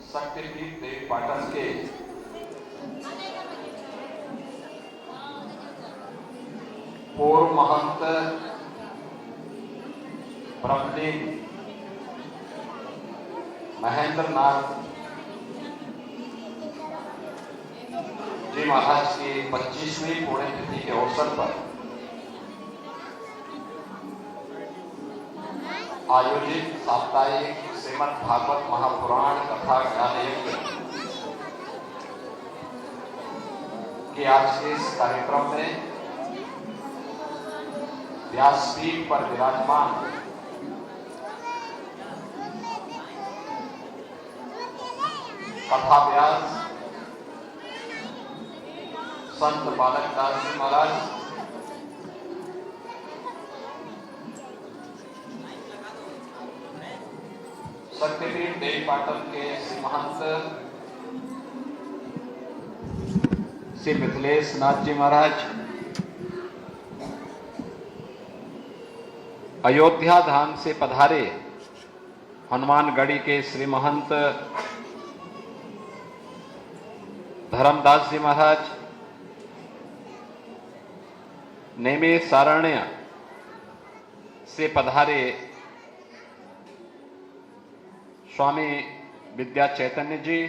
शक्तिपीठ देवी पाटन के पूर्व महंत ब्रह्मलीन महेंद्र नाथ जी महाराज की 25वीं पुण्यतिथि के अवसर पर आयोजित साप्ताहिक श्रीमद् भागवत महापुराण कथा ज्ञान यज्ञ के आज के इस कार्यक्रम में व्यासपीठ पर विराजमान कथा व्यास संत बालक दास जी महाराज, शक्तिपीठ देवी पाटन के श्री महंत श्री मिथिलेश नाथ जी महाराज, अयोध्या धाम से पधारे हनुमानगढ़ी के श्री महंत धर्मदास जी महाराज, नेमे सारण्य से पधारे स्वामी विद्या चैतन्य जी,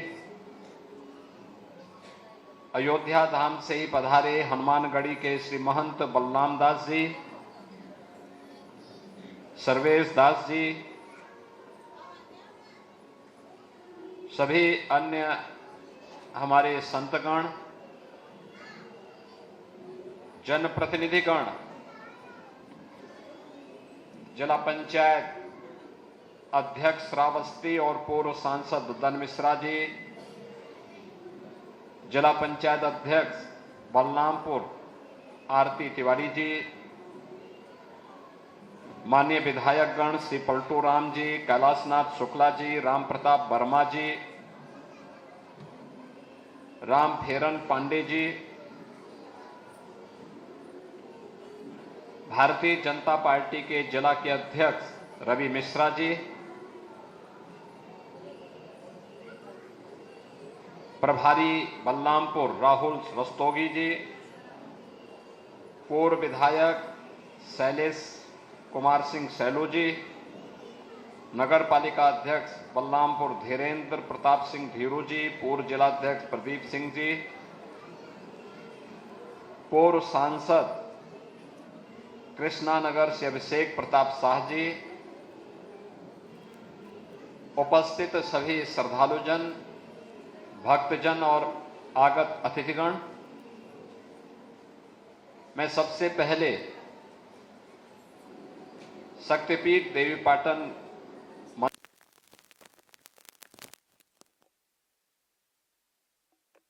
अयोध्या धाम से ही पधारे हनुमानगढ़ी के श्री महंत बलराम दास जी, सर्वेश दास जी, सभी अन्य हमारे संतगण, जनप्रतिनिधिगण, जिला पंचायत अध्यक्ष श्रावस्ती और पूर्व सांसद उद्दन मिश्रा जी, जिला पंचायत अध्यक्ष बलरामपुर आरती तिवारी जी, माननीय विधायकगण श्री पलटू राम जी, कैलाशनाथ शुक्ला जी, राम प्रताप वर्मा जी, राम फेरन पांडे जी, भारतीय जनता पार्टी के जिला के अध्यक्ष रवि मिश्रा जी, प्रभारी बलरामपुर राहुल रस्तोगी जी, पूर्व विधायक शैलेश कुमार सिंह सैलू जी, नगर पालिका अध्यक्ष बलरामपुर धीरेन्द्र प्रताप सिंह धीरू जी, पूर्व जिलाध्यक्ष प्रदीप सिंह जी, पूर्व सांसद कृष्णानगर से अभिषेक प्रताप शाह जी, उपस्थित सभी श्रद्धालुजन, भक्तजन और आगत अतिथिगण, मैं सबसे पहले शक्तिपीठ देवी पाटन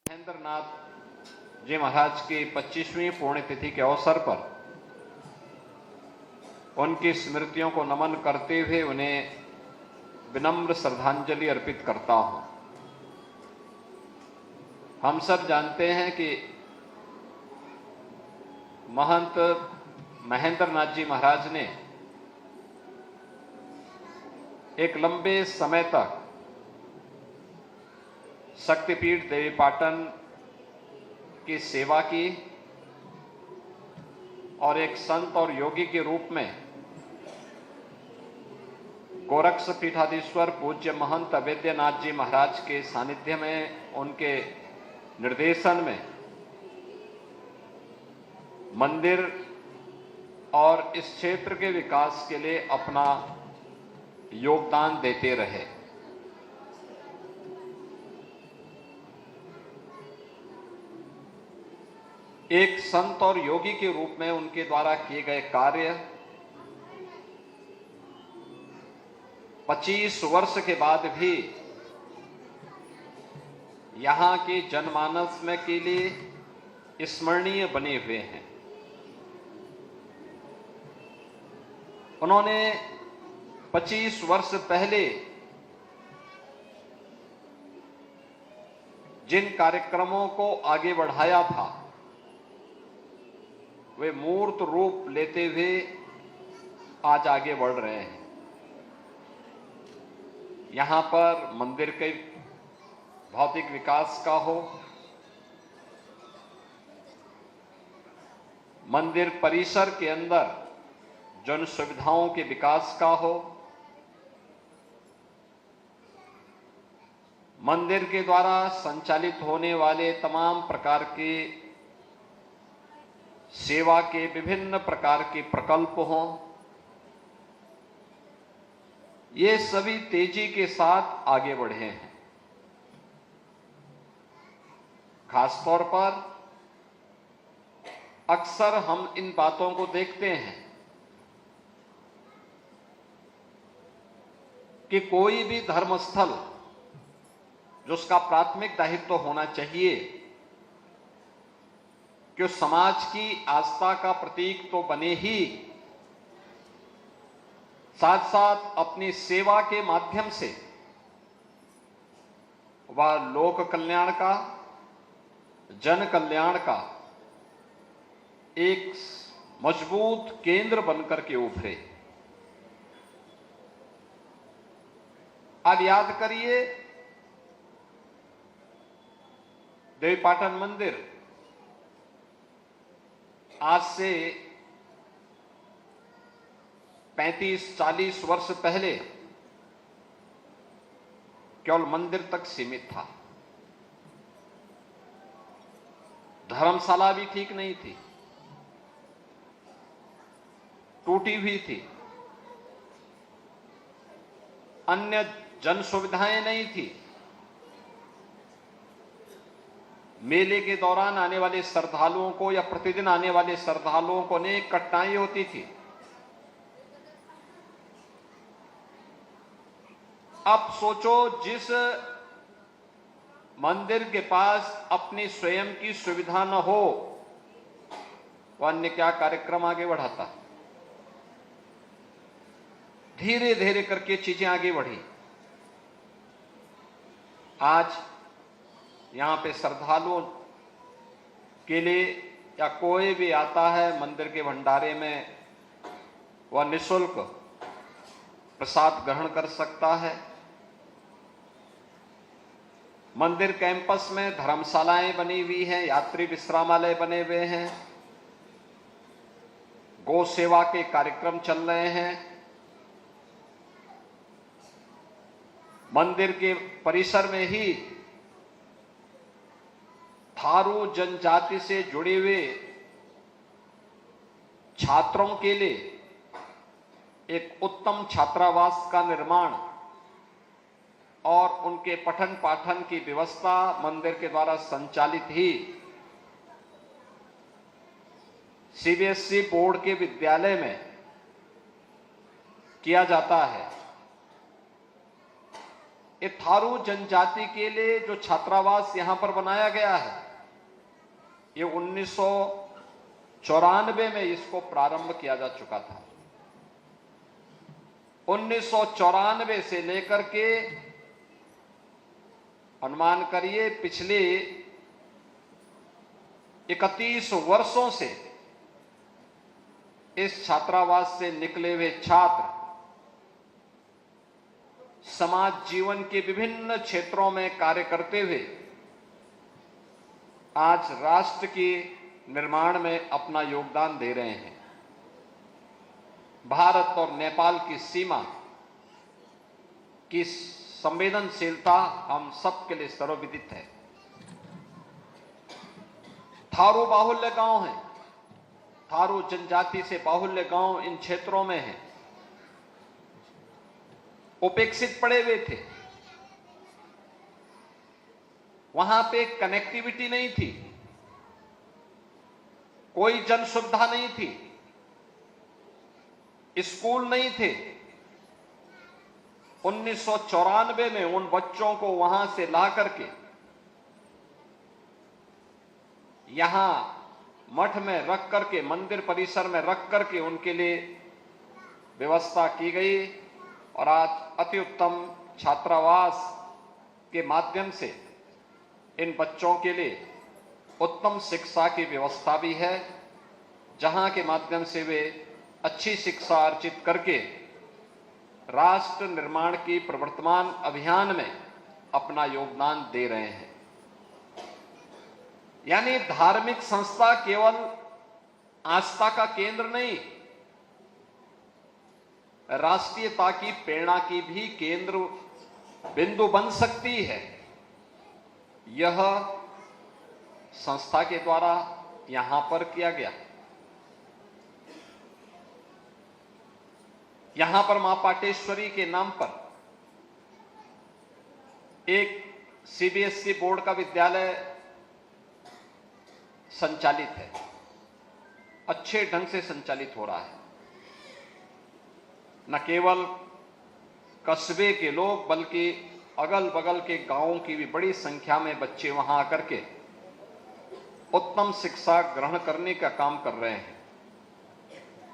महेंद्र नाथ जी महाराज की 25वीं पुण्यतिथि के अवसर पर उनकी स्मृतियों को नमन करते हुए उन्हें विनम्र श्रद्धांजलि अर्पित करता हूं। हम सब जानते हैं कि महंत महेंद्र नाथ जी महाराज ने एक लंबे समय तक शक्तिपीठ देवी पाटन की सेवा की और एक संत और योगी के रूप में गोरक्ष पीठाधीश्वर पूज्य महंत अवेद्यनाथ जी महाराज के सानिध्य में, उनके निर्देशन में मंदिर और इस क्षेत्र के विकास के लिए अपना योगदान देते रहे। एक संत और योगी के रूप में उनके द्वारा किए गए कार्य 25 वर्ष के बाद भी यहां के जनमानस में के लिए स्मरणीय बने हुए हैं। उन्होंने 25 वर्ष पहले जिन कार्यक्रमों को आगे बढ़ाया था वे मूर्त रूप लेते हुए आज आगे बढ़ रहे हैं। यहां पर मंदिर के भौतिक विकास का हो, मंदिर परिसर के अंदर जन सुविधाओं के विकास का हो, मंदिर के द्वारा संचालित होने वाले तमाम प्रकार के सेवा के विभिन्न प्रकार के प्रकल्प हों, ये सभी तेजी के साथ आगे बढ़े हैं। खासतौर पर अक्सर हम इन बातों को देखते हैं कि कोई भी धर्मस्थल जो उसका प्राथमिक दायित्व होना चाहिए कि समाज की आस्था का प्रतीक तो बने ही, साथ साथ अपनी सेवा के माध्यम से वह लोक कल्याण का, जन कल्याण का एक मजबूत केंद्र बनकर के उभरे। अब याद करिए, देवीपाटन मंदिर आज से 35-40 वर्ष पहले केवल मंदिर तक सीमित था। धर्मशाला भी ठीक नहीं थी, टूटी हुई थी, अन्य जन सुविधाएं नहीं थी। मेले के दौरान आने वाले श्रद्धालुओं को या प्रतिदिन आने वाले श्रद्धालुओं को अनेक कठिनाई होती थी। अब सोचो, जिस मंदिर के पास अपनी स्वयं की सुविधा न हो, वह अन्य क्या कार्यक्रम आगे बढ़ाता। धीरे धीरे करके चीजें आगे बढ़ी। आज यहां पे श्रद्धालुओं के लिए या कोई भी आता है मंदिर के भंडारे में, वह निःशुल्क प्रसाद ग्रहण कर सकता है। मंदिर कैंपस में धर्मशालाएं बनी हुई हैं, यात्री विश्रामालय बने हुए हैं, गौ सेवा के कार्यक्रम चल रहे हैं। मंदिर के परिसर में ही थारू जनजाति से जुड़े हुए छात्रों के लिए एक उत्तम छात्रावास का निर्माण और उनके पठन पाठन की व्यवस्था मंदिर के द्वारा संचालित ही सीबीएसई बोर्ड के विद्यालय में किया जाता है। ये थारू जनजाति के लिए जो छात्रावास यहां पर बनाया गया है, ये 1994 में इसको प्रारंभ किया जा चुका था। 1994 से लेकर के अनुमान करिए पिछले 31 वर्षों से इस छात्रावास से निकले हुए छात्र समाज जीवन के विभिन्न क्षेत्रों में कार्य करते हुए आज राष्ट्र के निर्माण में अपना योगदान दे रहे हैं। भारत और नेपाल की सीमा की संवेदनशीलता हम सबके लिए सर्वविदित है। थारू बाहुल्य गांव है, थारू जनजाति से बाहुल्य गांव इन क्षेत्रों में है, उपेक्षित पड़े हुए थे। वहां पे कनेक्टिविटी नहीं थी, कोई जन सुविधा नहीं थी, स्कूल नहीं थे। 1994 में उन बच्चों को वहां से ला करके यहां मठ में रख करके, मंदिर परिसर में रख करके उनके लिए व्यवस्था की गई और आज अति उत्तम छात्रावास के माध्यम से इन बच्चों के लिए उत्तम शिक्षा की व्यवस्था भी है, जहां के माध्यम से वे अच्छी शिक्षा अर्जित करके राष्ट्र निर्माण की प्रवर्तमान अभियान में अपना योगदान दे रहे हैं। यानी धार्मिक संस्था केवल आस्था का केंद्र नहीं, राष्ट्रीयता की प्रेरणा की भी केंद्र बिंदु बन सकती है। यह संस्था के द्वारा यहां पर किया गया। यहां पर मां पाटेश्वरी के नाम पर एक सीबीएसई बोर्ड का विद्यालय संचालित है, अच्छे ढंग से संचालित हो रहा है। न केवल कस्बे के लोग बल्कि अगल बगल के गांवों की भी बड़ी संख्या में बच्चे वहां आकर के उत्तम शिक्षा ग्रहण करने का काम कर रहे हैं।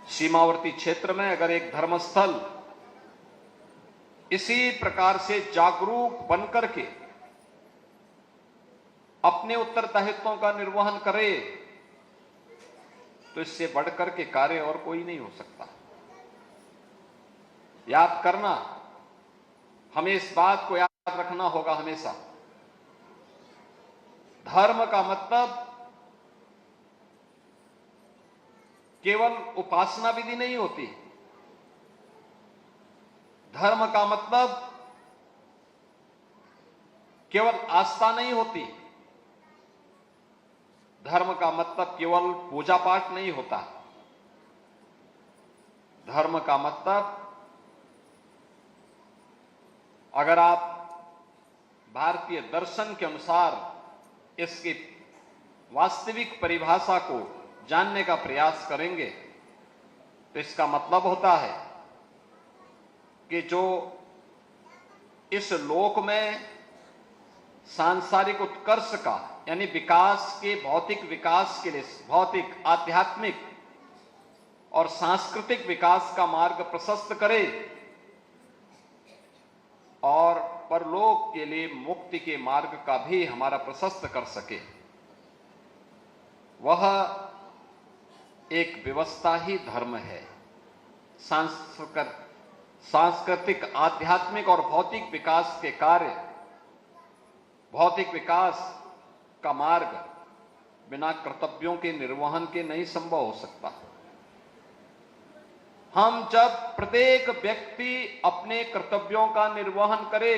सीमावर्ती क्षेत्र में अगर एक धर्मस्थल इसी प्रकार से जागरूक बनकर के अपने उत्तरदायित्वों का निर्वहन करे तो इससे बढ़कर के कार्य और कोई नहीं हो सकता। याद करना, हमें इस बात को याद रखना होगा हमेशा, धर्म का मतलब केवल उपासना विधि नहीं होती। धर्म का मतलब केवल आस्था नहीं होती। धर्म का मतलब केवल पूजा पाठ नहीं होता। धर्म का मतलब, अगर आप भारतीय दर्शन के अनुसार इसकी वास्तविक परिभाषा को जानने का प्रयास करेंगे तो इसका मतलब होता है कि जो इस लोक में सांसारिक उत्कर्ष का यानी विकास के, भौतिक विकास के लिए, भौतिक, आध्यात्मिक और सांस्कृतिक विकास का मार्ग प्रशस्त करे और परलोक के लिए मुक्ति के मार्ग का भी हमारा प्रशस्त कर सके, वह एक व्यवस्था ही धर्म है। सांस्कृतिक, आध्यात्मिक और भौतिक विकास के कार्य, भौतिक विकास का मार्ग बिना कर्तव्यों के निर्वहन के नहीं संभव हो सकता। हम जब प्रत्येक व्यक्ति अपने कर्तव्यों का निर्वहन करे,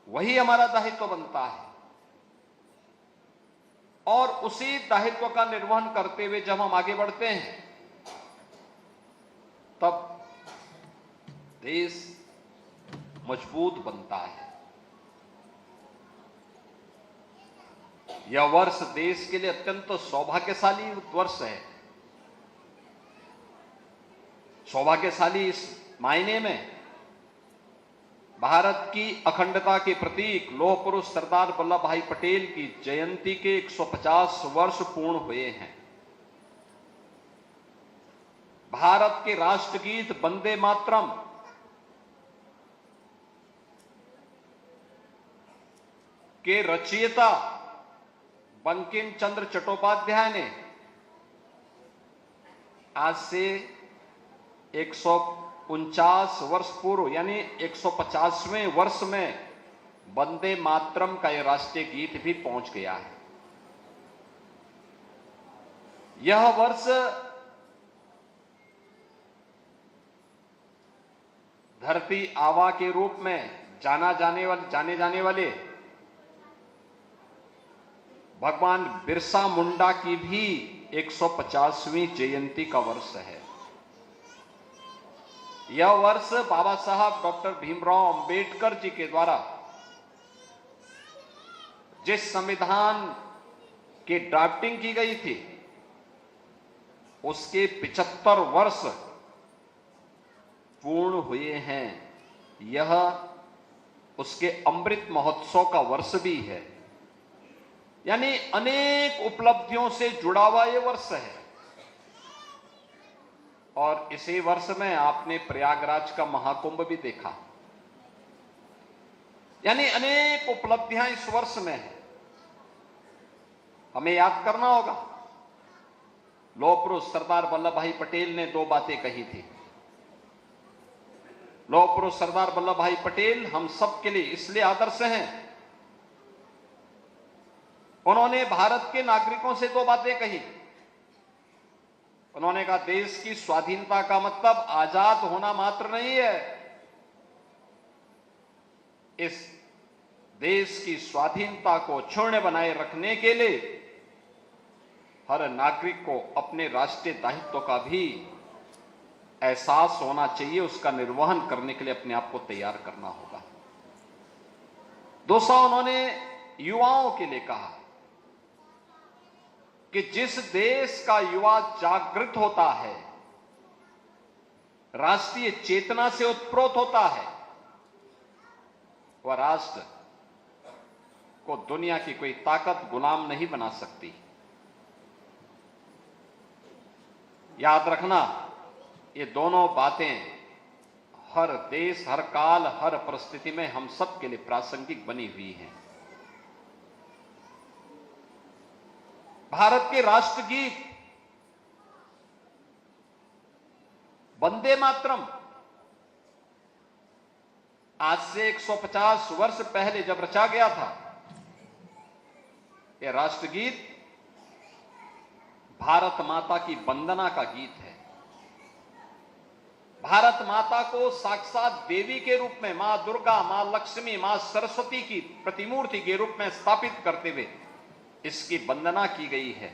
वही हमारा दायित्व बनता है। और उसी दायित्व का निर्वहन करते हुए जब हम आगे बढ़ते हैं, तब देश मजबूत बनता है। यह वर्ष देश के लिए अत्यंत सौभाग्यशाली वर्ष है। सौभाग्यशाली इस मायने में, भारत की अखंडता के प्रतीक लौह पुरुष सरदार वल्लभ भाई पटेल की जयंती के 150 वर्ष पूर्ण हुए हैं। भारत के राष्ट्रगीत वंदे मातरम के रचयिता बंकिम चंद्र चट्टोपाध्याय ने आज से 149 वर्ष पूर्व यानी 150वें वर्ष में वंदे मातरम का यह राष्ट्रीय गीत भी पहुंच गया है। यह वर्ष धरती आबा के रूप में जाने जाने वाले भगवान बिरसा मुंडा की भी 150वीं जयंती का वर्ष है। यह वर्ष बाबा साहब डॉक्टर भीमराव अंबेडकर जी के द्वारा जिस संविधान की ड्राफ्टिंग की गई थी, उसके 75 वर्ष पूर्ण हुए हैं। यह उसके अमृत महोत्सव का वर्ष भी है। यानी अनेक उपलब्धियों से जुड़ा हुआ यह वर्ष है। और इसी वर्ष में आपने प्रयागराज का महाकुंभ भी देखा। यानी अनेक उपलब्धियां इस वर्ष में हैं। हमें याद करना होगा, लौह पुरुष सरदार वल्लभ भाई पटेल ने 2 बातें कही थी। लौह पुरुष सरदार वल्लभ भाई पटेल हम सब के लिए इसलिए आदर्श हैं, उन्होंने भारत के नागरिकों से दो बातें कही। उन्होंने कहा देश की स्वाधीनता का मतलब आजाद होना मात्र नहीं है, इस देश की स्वाधीनता को क्षुण्ण बनाए रखने के लिए हर नागरिक को अपने राष्ट्रीय दायित्व का भी एहसास होना चाहिए, उसका निर्वहन करने के लिए अपने आप को तैयार करना होगा। दूसरा, उन्होंने युवाओं के लिए कहा कि जिस देश का युवा जागृत होता है, राष्ट्रीय चेतना से उत्प्रोत होता है, वह राष्ट्र को दुनिया की कोई ताकत गुलाम नहीं बना सकती। याद रखना, ये दोनों बातें हर देश, हर काल, हर परिस्थिति में हम सब के लिए प्रासंगिक बनी हुई हैं। भारत के राष्ट्रगीत वंदे मातरम आज से 150 वर्ष पहले जब रचा गया था, यह राष्ट्रगीत भारत माता की वंदना का गीत है। भारत माता को साक्षात देवी के रूप में, मां दुर्गा, मां लक्ष्मी, मां सरस्वती की प्रतिमूर्ति के रूप में स्थापित करते हुए इसकी वंदना की गई है।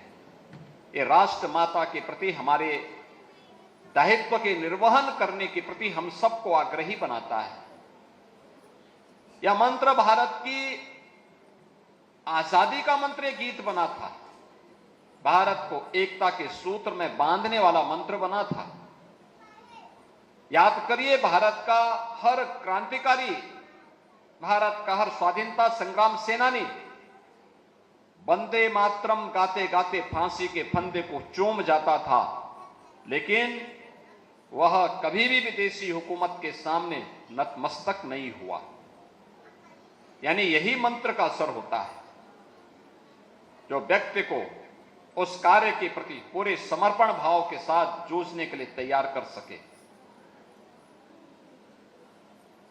ये राष्ट्र माता के प्रति हमारे दायित्व के निर्वहन करने के प्रति हम सबको आग्रही बनाता है। यह मंत्र भारत की आजादी का मंत्र गीत बना था, भारत को एकता के सूत्र में बांधने वाला मंत्र बना था। याद करिए, भारत का हर क्रांतिकारी, भारत का हर स्वाधीनता संग्राम सेनानी वंदे मातरम गाते गाते फांसी के फंदे को चूम जाता था, लेकिन वह कभी भी विदेशी हुकूमत के सामने नतमस्तक नहीं हुआ। यानी यही मंत्र का असर होता है जो व्यक्ति को उस कार्य के प्रति पूरे समर्पण भाव के साथ जूझने के लिए तैयार कर सके।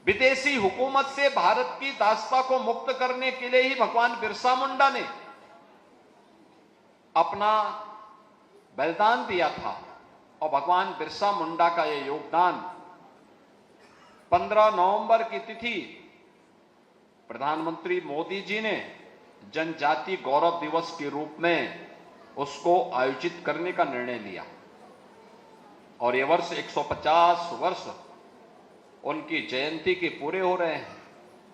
विदेशी हुकूमत से भारत की दास्ता को मुक्त करने के लिए ही भगवान बिरसा मुंडा ने अपना बलिदान दिया था, और भगवान बिरसा मुंडा का यह योगदान 15 नवंबर की तिथि प्रधानमंत्री मोदी जी ने जनजाति गौरव दिवस के रूप में उसको आयोजित करने का निर्णय लिया, और यह वर्ष 150 वर्ष उनकी जयंती के पूरे हो रहे हैं।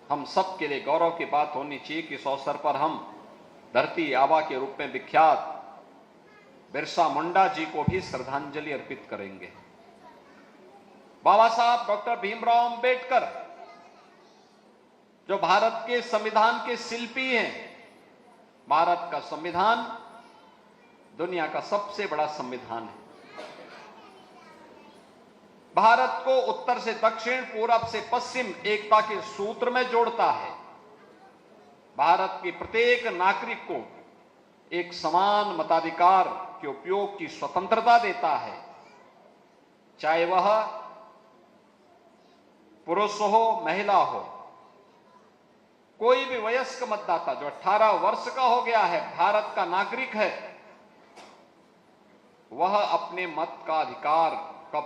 हम सब के लिए गौरव की बात होनी चाहिए कि इस अवसर पर हम धरती आबा के रूप में विख्यात बिरसा मुंडा जी को भी श्रद्धांजलि अर्पित करेंगे। बाबा साहब डॉक्टर भीमराव अंबेडकर जो भारत के संविधान के शिल्पी हैं, भारत का संविधान दुनिया का सबसे बड़ा संविधान है। भारत को उत्तर से दक्षिण, पूरब से पश्चिम एकता के सूत्र में जोड़ता है। भारत के प्रत्येक नागरिक को एक समान मताधिकार के उपयोग की स्वतंत्रता देता है, चाहे वह पुरुष हो, महिला हो। कोई भी वयस्क मतदाता जो 18 वर्ष का हो गया है, भारत का नागरिक है, वह अपने मत का अधिकार का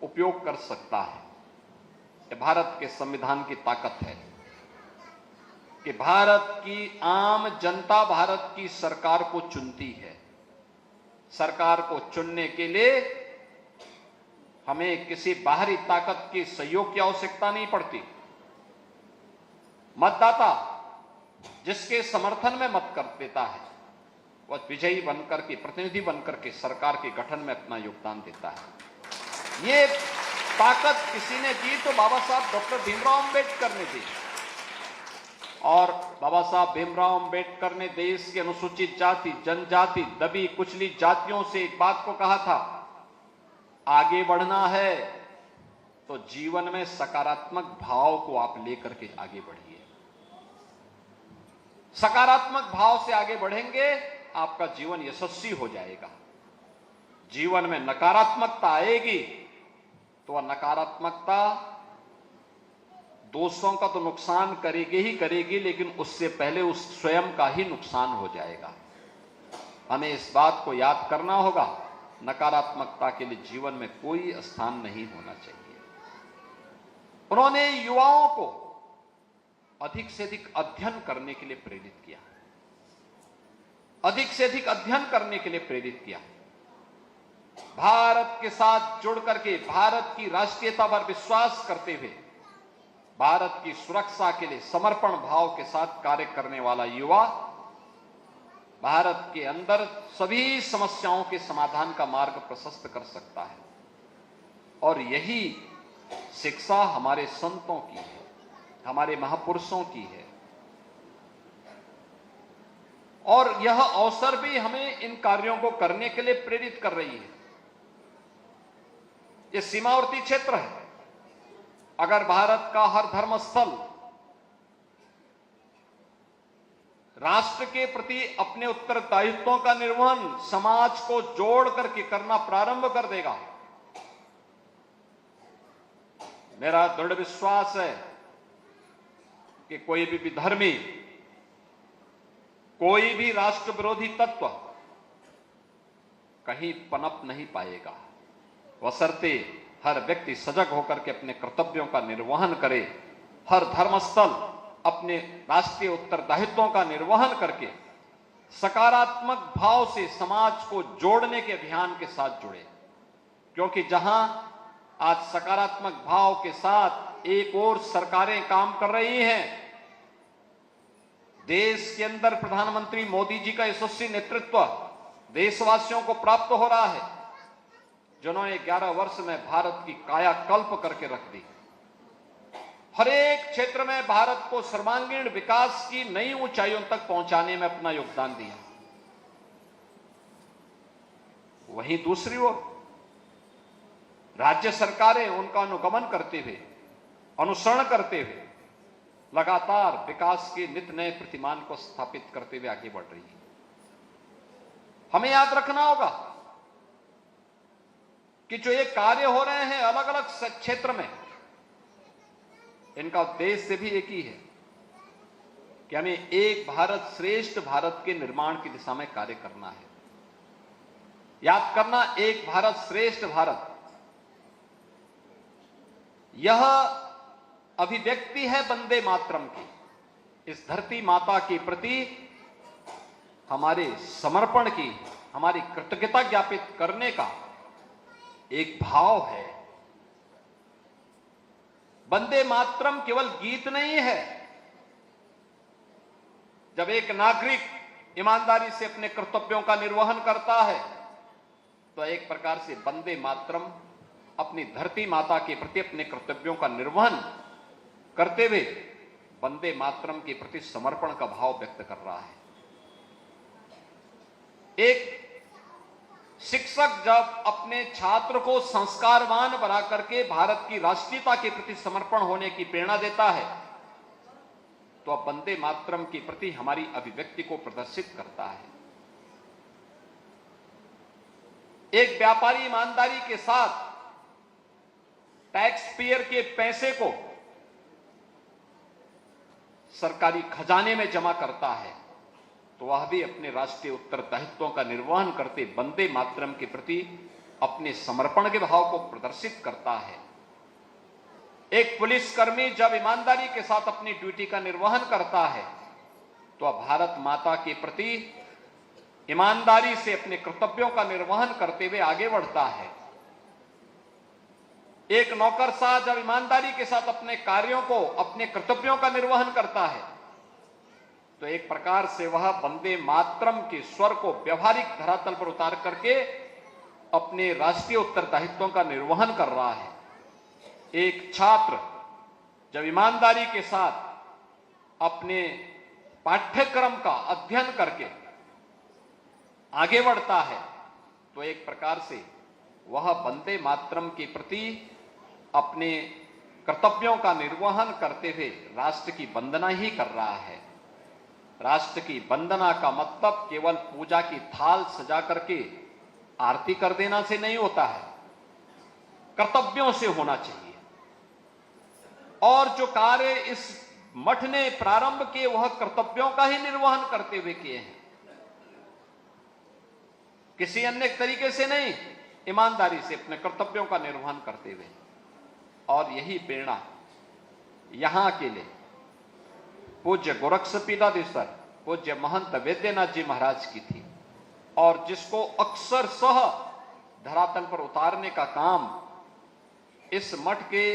उपयोग कर सकता है। यह भारत के संविधान की ताकत है कि भारत की आम जनता भारत की सरकार को चुनती है। सरकार को चुनने के लिए हमें किसी बाहरी ताकत के सहयोग की आवश्यकता नहीं पड़ती। मतदाता जिसके समर्थन में मत कर देता है, वह विजयी बनकर के, प्रतिनिधि बनकर के सरकार के गठन में अपना योगदान देता है। ये ताकत किसी ने दी तो बाबा साहब डॉक्टर भीमराव अंबेडकर ने दी, और बाबा साहब भीमराव अंबेडकर ने देश के अनुसूचित जाति, जनजाति, दबी कुचली जातियों से एक बात को कहा था, आगे बढ़ना है तो जीवन में सकारात्मक भाव को आप लेकर के आगे बढ़िए। सकारात्मक भाव से आगे बढ़ेंगे, आपका जीवन यशस्वी हो जाएगा। जीवन में नकारात्मकता आएगी तो वह नकारात्मकता दोस्तों का तो नुकसान करेगी ही करेगी, लेकिन उससे पहले उस स्वयं का ही नुकसान हो जाएगा। हमें इस बात को याद करना होगा, नकारात्मकता के लिए जीवन में कोई स्थान नहीं होना चाहिए। उन्होंने युवाओं को अधिक से अधिक अध्ययन करने के लिए प्रेरित किया, अधिक से अधिक अध्ययन करने के लिए प्रेरित किया। भारत के साथ जुड़ करके भारत की राष्ट्रीयता पर विश्वास करते हुए भारत की सुरक्षा के लिए समर्पण भाव के साथ कार्य करने वाला युवा भारत के अंदर सभी समस्याओं के समाधान का मार्ग प्रशस्त कर सकता है। और यही शिक्षा हमारे संतों की है, हमारे महापुरुषों की है। और यह अवसर भी हमें इन कार्यों को करने के लिए प्रेरित कर रही है। यह सीमावर्ती क्षेत्र है। अगर भारत का हर धर्मस्थल राष्ट्र के प्रति अपने उत्तरदायित्वों का निर्वहन समाज को जोड़ करके करना प्रारंभ कर देगा, मेरा दृढ़ विश्वास है कि कोई भी विधर्मी, कोई भी राष्ट्र विरोधी तत्व कहीं पनप नहीं पाएगा, बशर्ते हर व्यक्ति सजग होकर के अपने कर्तव्यों का निर्वहन करे, हर धर्मस्थल अपने राष्ट्रीय उत्तरदायित्वों का निर्वहन करके सकारात्मक भाव से समाज को जोड़ने के अभियान के साथ जुड़े। क्योंकि जहां आज सकारात्मक भाव के साथ एक और सरकारें काम कर रही हैं, देश के अंदर प्रधानमंत्री मोदी जी का यशस्वी नेतृत्व देशवासियों को प्राप्त हो रहा है, जिन्होंने 11 वर्ष में भारत की कायाकल्प करके रख दी। हर एक क्षेत्र में भारत को सर्वांगीण विकास की नई ऊंचाइयों तक पहुंचाने में अपना योगदान दिया। वहीं दूसरी ओर राज्य सरकारें उनका अनुगमन करते हुए, अनुसरण करते हुए लगातार विकास के नित नए प्रतिमान को स्थापित करते हुए आगे बढ़ रही है। हमें याद रखना होगा कि जो ये कार्य हो रहे हैं अलग अलग क्षेत्र में, इनका उद्देश्य भी एक ही है कि हमें एक भारत श्रेष्ठ भारत के निर्माण की दिशा में कार्य करना है। याद करना, एक भारत श्रेष्ठ भारत, यह अभिव्यक्ति है वंदे मातरम की। इस धरती माता के प्रति हमारे समर्पण की, हमारी कृतज्ञता ज्ञापित करने का एक भाव है। वंदे मातरम केवल गीत नहीं है। जब एक नागरिक ईमानदारी से अपने कर्तव्यों का निर्वहन करता है, तो एक प्रकार से वंदे मातरम अपनी धरती माता के प्रति अपने कर्तव्यों का निर्वहन करते हुए वंदे मातरम के प्रति समर्पण का भाव व्यक्त कर रहा है। एक शिक्षक जब अपने छात्र को संस्कारवान बना करके भारत की राष्ट्रीयता के प्रति समर्पण होने की प्रेरणा देता है, तो अब वंदे मातरम के प्रति हमारी अभिव्यक्ति को प्रदर्शित करता है। एक व्यापारी ईमानदारी के साथ टैक्स पेयर के पैसे को सरकारी खजाने में जमा करता है, तो वह भी अपने राष्ट्रीय उत्तरदायित्वों का निर्वहन करते वंदे मातरम के प्रति अपने समर्पण के भाव को प्रदर्शित करता है। एक पुलिसकर्मी जब ईमानदारी के साथ अपनी ड्यूटी का निर्वहन करता है, तो वह भारत माता के प्रति ईमानदारी से अपने कर्तव्यों का निर्वहन करते हुए आगे बढ़ता है। एक नौकरशाह जब ईमानदारी के साथ अपने कार्यों को, अपने कर्तव्यों का निर्वहन करता है, तो एक प्रकार से वह वंदे मातरम के स्वर को व्यवहारिक धरातल पर उतार करके अपने राष्ट्रीय उत्तरदायित्वों का निर्वहन कर रहा है। एक छात्र जब ईमानदारी के साथ अपने पाठ्यक्रम का अध्ययन करके आगे बढ़ता है, तो एक प्रकार से वह वंदे मातरम के प्रति अपने कर्तव्यों का निर्वहन करते हुए राष्ट्र की वंदना ही कर रहा है। राष्ट्र की वंदना का मतलब केवल पूजा की थाल सजा करके आरती कर देना से नहीं होता है, कर्तव्यों से होना चाहिए। और जो कार्य इस मठ ने प्रारंभ किए वह कर्तव्यों का ही निर्वहन करते हुए किए हैं, किसी अन्य तरीके से नहीं, ईमानदारी से अपने कर्तव्यों का निर्वहन करते हुए। और यही प्रेरणा यहां के लिए पूज्य गोरक्षपीठाधीश्वर पूज्य महंत वैद्यनाथ जी महाराज की थी, और जिसको अक्सर सह धरातल पर उतारने का काम इस मठ के,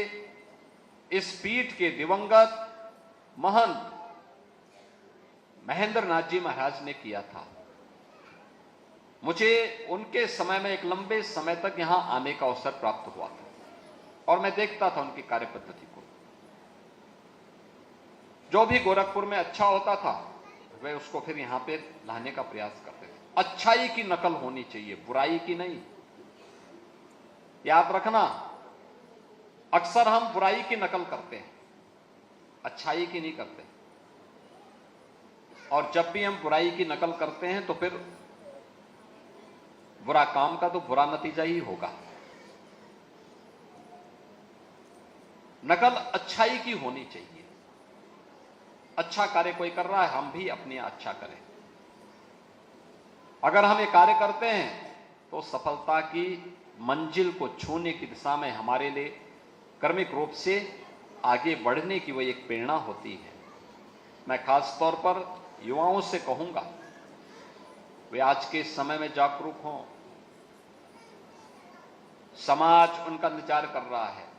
इस पीठ के दिवंगत महंत महेंद्र नाथ जी महाराज ने किया था। मुझे उनके समय में एक लंबे समय तक यहां आने का अवसर प्राप्त हुआ था, और मैं देखता था उनकी कार्य पद्धति को। जो भी गोरखपुर में अच्छा होता था वे उसको फिर यहां पे लाने का प्रयास करते थे। अच्छाई की नकल होनी चाहिए, बुराई की नहीं। याद रखना, अक्सर हम बुराई की नकल करते हैं, अच्छाई की नहीं करते। और जब भी हम बुराई की नकल करते हैं तो फिर बुरा काम का तो बुरा नतीजा ही होगा। नकल अच्छाई की होनी चाहिए। अच्छा कार्य कोई कर रहा है, हम भी अपने अच्छा करें। अगर हम ये कार्य करते हैं तो सफलता की मंजिल को छूने की दिशा में हमारे लिए क्रमिक रूप से आगे बढ़ने की वह एक प्रेरणा होती है। मैं खास तौर पर युवाओं से कहूंगा, वे आज के समय में जागरूक हों। समाज उनका इंतजार कर रहा है।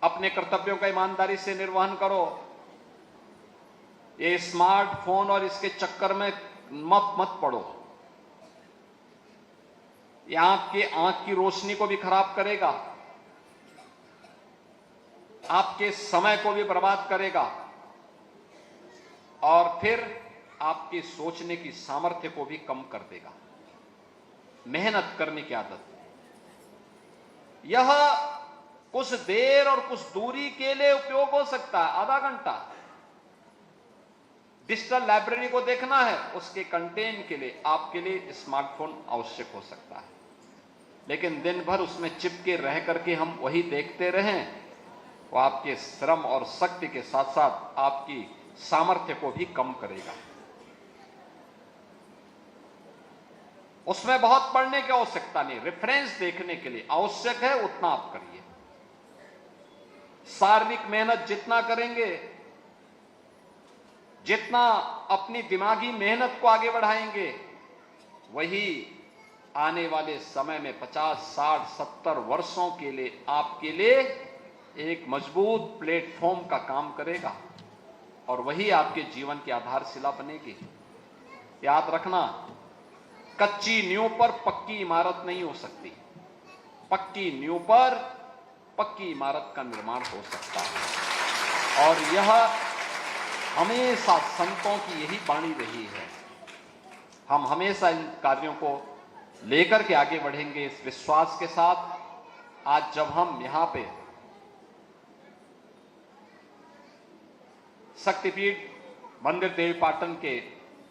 अपने कर्तव्यों का ईमानदारी से निर्वहन करो। ये स्मार्टफोन और इसके चक्कर में मत पड़ो। ये आपकी आंख की रोशनी को भी खराब करेगा, आपके समय को भी बर्बाद करेगा, और फिर आपकी सोचने की सामर्थ्य को भी कम कर देगा। मेहनत करने की आदत, यह कुछ देर और कुछ दूरी के लिए उपयोग हो सकता है, आधा घंटा। डिजिटल लाइब्रेरी को देखना है, उसके कंटेंट के लिए आपके लिए स्मार्टफोन आवश्यक हो सकता है। लेकिन दिन भर उसमें चिपके रह करके हम वही देखते रहें, वो आपके श्रम और शक्ति के साथ साथ आपकी सामर्थ्य को भी कम करेगा। उसमें बहुत पढ़ने की आवश्यकता नहीं, रेफरेंस देखने के लिए आवश्यक है उतना आप करिए। शारीरिक मेहनत जितना करेंगे, जितना अपनी दिमागी मेहनत को आगे बढ़ाएंगे, वही आने वाले समय में 50, 60, 70 वर्षों के लिए आपके लिए एक मजबूत प्लेटफॉर्म का काम करेगा, और वही आपके जीवन की आधारशिला बनेगी। याद रखना, कच्ची नींव पर पक्की इमारत नहीं हो सकती, पक्की नींव पर पक्की इमारत का निर्माण हो सकता है। और यह हमेशा संतों की यही वाणी रही है। हम हमेशा इन कार्यों को लेकर के आगे बढ़ेंगे इस विश्वास के साथ। आज जब हम यहां पे शक्तिपीठ मंदिर देवीपाटन के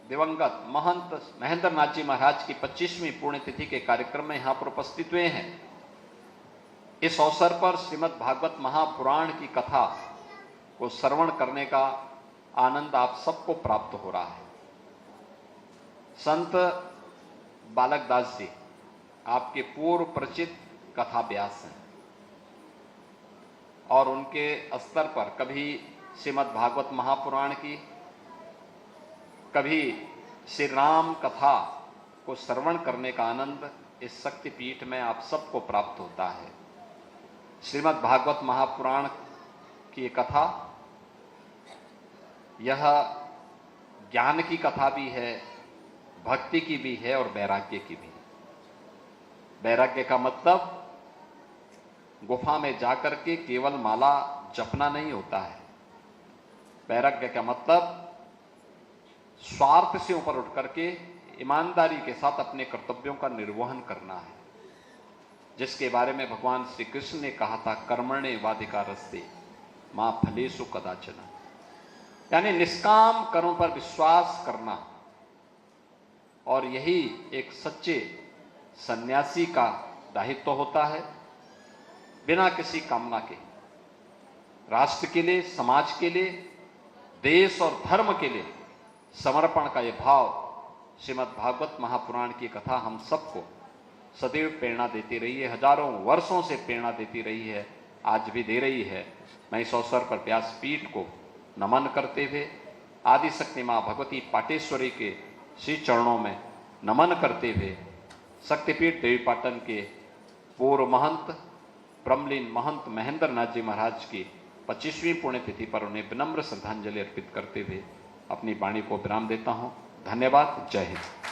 दिवंगत महंत महेंद्र नाथ जी महाराज की 25वीं पुण्यतिथि के कार्यक्रम में यहां पर उपस्थित हुए हैं, इस अवसर पर श्रीमद् भागवत महापुराण की कथा को श्रवण करने का आनंद आप सबको प्राप्त हो रहा है। संत बालक दास जी आपके पूर्व परिचित कथा व्यास हैं, और उनके स्तर पर कभी श्रीमद् भागवत महापुराण की, कभी श्री राम कथा को श्रवण करने का आनंद इस शक्तिपीठ में आप सबको प्राप्त होता है। श्रीमद् भागवत महापुराण की कथा यह ज्ञान की कथा भी है, भक्ति की भी है और वैराग्य की भी। वैराग्य का मतलब गुफा में जाकर के केवल माला जपना नहीं होता है। वैराग्य का मतलब स्वार्थ से ऊपर उठ करके ईमानदारी के साथ अपने कर्तव्यों का निर्वहन करना है, जिसके बारे में भगवान श्री कृष्ण ने कहा था, कर्मण्ये वाधिकारस्ते मां फलेषु कदाचन। यानी निष्काम कर्म पर विश्वास करना, और यही एक सच्चे सन्यासी का दायित्व होता है, बिना किसी कामना के। राष्ट्र के लिए, समाज के लिए, देश और धर्म के लिए समर्पण का ये भाव श्रीमद् भागवत महापुराण की कथा हम सबको सदैव प्रेरणा देती रही है, हजारों वर्षों से प्रेरणा देती रही है, आज भी दे रही है। मैं इस अवसर पर व्यासपीठ को नमन करते हुए आदिशक्ति माँ भगवती पाटेश्वरी के श्री चरणों में नमन करते हुए शक्तिपीठ देवीपाटन के पूर्व महंत ब्रह्मलीन महंत महेंद्र नाथ जी महाराज की 25वीं पुण्यतिथि पर उन्हें विनम्र श्रद्धांजलि अर्पित करते हुए अपनी वाणी को विराम देता हूं। धन्यवाद। जय हिंद।